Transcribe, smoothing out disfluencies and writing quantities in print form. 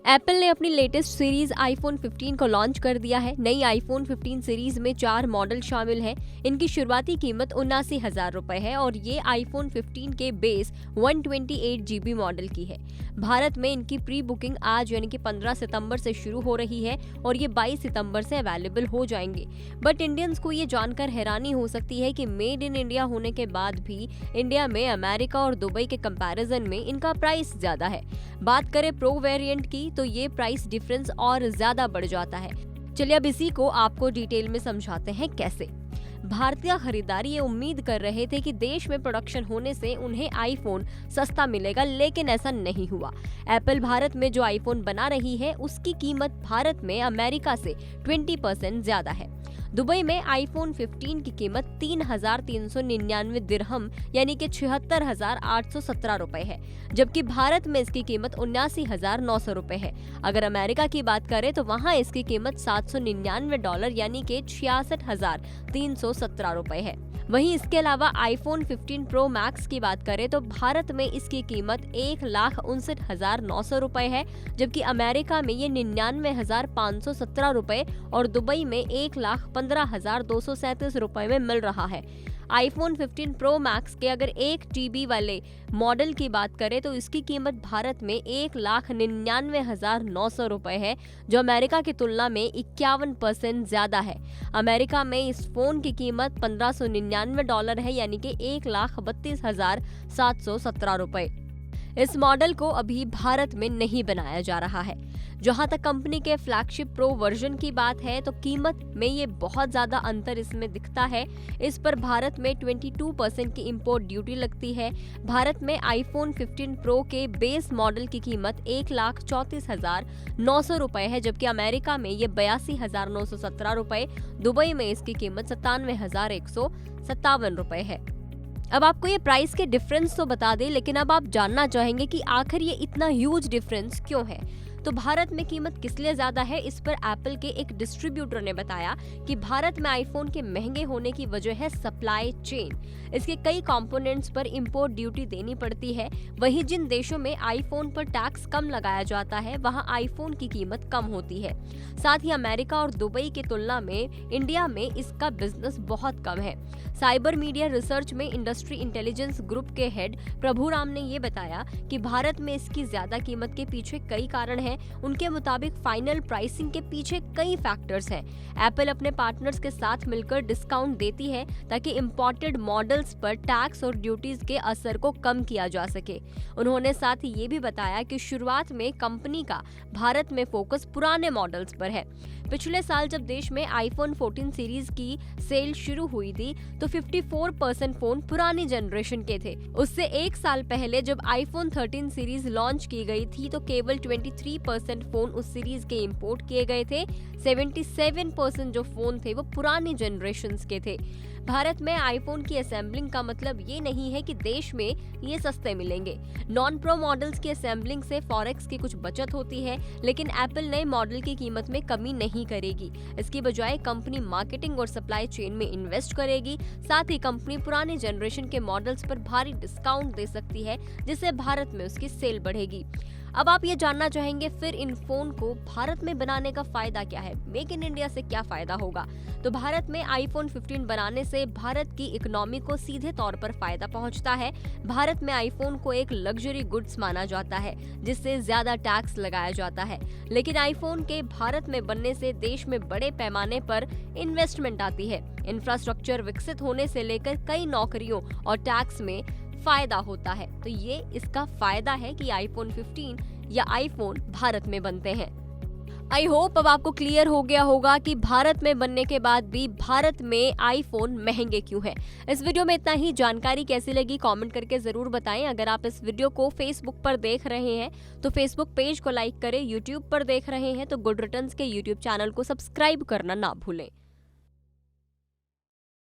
Apple ने अपनी latest series iPhone 15 को लॉन्च कर दिया है। नई आईफोन 15 सीरीज में 4 मॉडल शामिल हैं। इनकी शुरुआती कीमत 79,000 रुपए है और ये आईफोन 15 के बेस 128GB मॉडल की है। भारत में इनकी प्री बुकिंग आज यानी कि 15 सितंबर से शुरू हो रही है और ये 22 सितंबर से अवेलेबल हो जाएंगे। बट इंडियंस को ये जानकर हैरानी हो सकती है कि मेड इन इंडिया होने के बाद भी इंडिया में अमेरिका और दुबई के कंपैरिजन में इनका प्राइस ज्यादा है। बात करें प्रो वेरिएंट की तो ये प्राइस डिफरेंस और ज्यादा बढ़ जाता है। चलिए अब इसी को आपको डिटेल में समझाते हैं कैसे। भारतीय खरीदारी ये उम्मीद कर रहे थे कि देश में प्रोडक्शन होने से उन्हें आईफोन सस्ता मिलेगा, लेकिन ऐसा नहीं हुआ। एप्पल भारत में जो आईफोन बना रही है उसकी कीमत भारत में अमेरिका से 20% ज्यादा है। दुबई में आईफोन 15 की कीमत 3,399 दिरहम यानी कि 76,817 रुपए है, जबकि भारत में इसकी कीमत 79,900 रुपए है। अगर अमेरिका की बात करें तो वहां इसकी कीमत $799 यानी कि 66,317 रुपए है। वहीं इसके अलावा आईफोन 15 प्रो मैक्स की बात करें तो भारत में इसकी कीमत 1,59,900 रुपए है, जबकि अमेरिका में ये 99,517 रुपए और दुबई में 1,15,237 रुपए में मिल रहा है। आईफोन 15 प्रो मैक्स के अगर 1 TB वाले मॉडल की बात करें तो इसकी कीमत भारत में 1,99,900 रुपए है, जो अमेरिका की तुलना में 51% ज्यादा है। अमेरिका में इस फोन की कीमत $1,599 है यानी कि 1,32,717 रुपए। इस मॉडल को अभी भारत में नहीं बनाया जा रहा है। जहां तक कंपनी के फ्लैगशिप प्रो वर्जन की बात है तो कीमत में ये बहुत ज्यादा अंतर इसमें दिखता है। इस पर भारत में 22% की इंपोर्ट ड्यूटी लगती है। भारत में आईफोन 15 प्रो के बेस मॉडल की कीमत 1,34,900 रुपए है, जबकि अमेरिका में ये 82,917 रुपए, दुबई में इसकी कीमत 97,157 रुपए है। अब आपको ये प्राइस के डिफरेंस तो बता दें, लेकिन अब आप जानना चाहेंगे कि आखिर ये इतना ह्यूज डिफरेंस क्यों है। तो भारत में कीमत किस लिए ज्यादा है, इस पर एप्पल के एक डिस्ट्रीब्यूटर ने बताया कि भारत में आईफोन के महंगे होने की वजह है सप्लाई चेन। इसके कई कंपोनेंट्स पर इंपोर्ट ड्यूटी देनी पड़ती है। वहीं जिन देशों में आईफोन पर टैक्स कम लगाया जाता है वहां आईफोन की कीमत कम होती है। साथ ही अमेरिका और दुबई की तुलना में इंडिया में इसका बिजनेस बहुत कम है। साइबर मीडिया रिसर्च में इंडस्ट्री इंटेलिजेंस ग्रुप के हेड प्रभुराम ने ये बताया कि भारत में इसकी ज्यादा कीमत के पीछे कई कारण हैं। उनके मुताबिक फाइनल प्राइसिंग के पीछे कई फैक्टर्स हैं। एप्पल अपने पार्टनर्स के साथ मिलकर डिस्काउंट देती है ताकि इंपोर्टेड मॉडल्स पर टैक्स और ड्यूटीज के असर को कम किया जा सके। उन्होंने साथ ही ये भी बताया कि शुरुआत में कंपनी का भारत में फोकस पुराने मॉडल्स पर है। पिछले साल जब देश में आईफोन 14 सीरीज की सेल शुरू हुई थी तो 54% फोन पुरानी जनरेशन के थे। उससे एक साल पहले जब आईफोन 13 सीरीज लॉन्च की गई थी तो केवल 23% फोन उस सीरीज के इंपोर्ट किए गए थे। 77% जो फोन थे वो पुरानी जनरेशन्स के थे। भारत में आईफोन की असेंबलिंग का मतलब ये नहीं है कि देश में ये सस्ते मिलेंगे। नॉन प्रो मॉडल्स की असेंबलिंग से फॉरेक्स की कुछ बचत होती है, लेकिन एप्पल नए मॉडल की कीमत में कमी नहीं करेगी। इसकी बजाय कंपनी मार्केटिंग और सप्लाई चेन में इन्वेस्ट करेगी। साथ ही कंपनी पुराने जनरेशन के मॉडल्स पर भारी डिस्काउंट दे सकती है, जिससे भारत में उसकी सेल बढ़ेगी। अब आप ये जानना चाहेंगे फिर इन फोन को भारत में बनाने का फायदा क्या है, मेक इन इंडिया से क्या फायदा होगा। तो भारत में आईफोन 15 बनाने से भारत की इकोनॉमी को सीधे तौर पर फायदा पहुंचता है। भारत में आईफोन को एक लग्जरी गुड्स माना जाता है, जिससे ज्यादा टैक्स लगाया जाता है। लेकिन आईफोन के भारत में बनने से देश में बड़े पैमाने पर इन्वेस्टमेंट आती है। इंफ्रास्ट्रक्चर विकसित होने से लेकर कई नौकरियों और टैक्स में फायदा होता है। तो ये इसका फायदा है कि आईफोन 15 या आईफोन भारत में बनते हैं। आई होप अब आपको क्लियर हो गया होगा कि भारत में बनने के बाद भी भारत में आईफोन महंगे क्यों हैं। इस वीडियो में इतना ही। जानकारी कैसी लगी कमेंट करके जरूर बताएं। अगर आप इस वीडियो को फेसबुक पर देख रहे हैं तो फेसबुक पेज को लाइक करें। यूट्यूब पर देख रहे हैं तो गुड रिटर्न्स के यूट्यूब चैनल को सब्सक्राइब करना ना भूलें।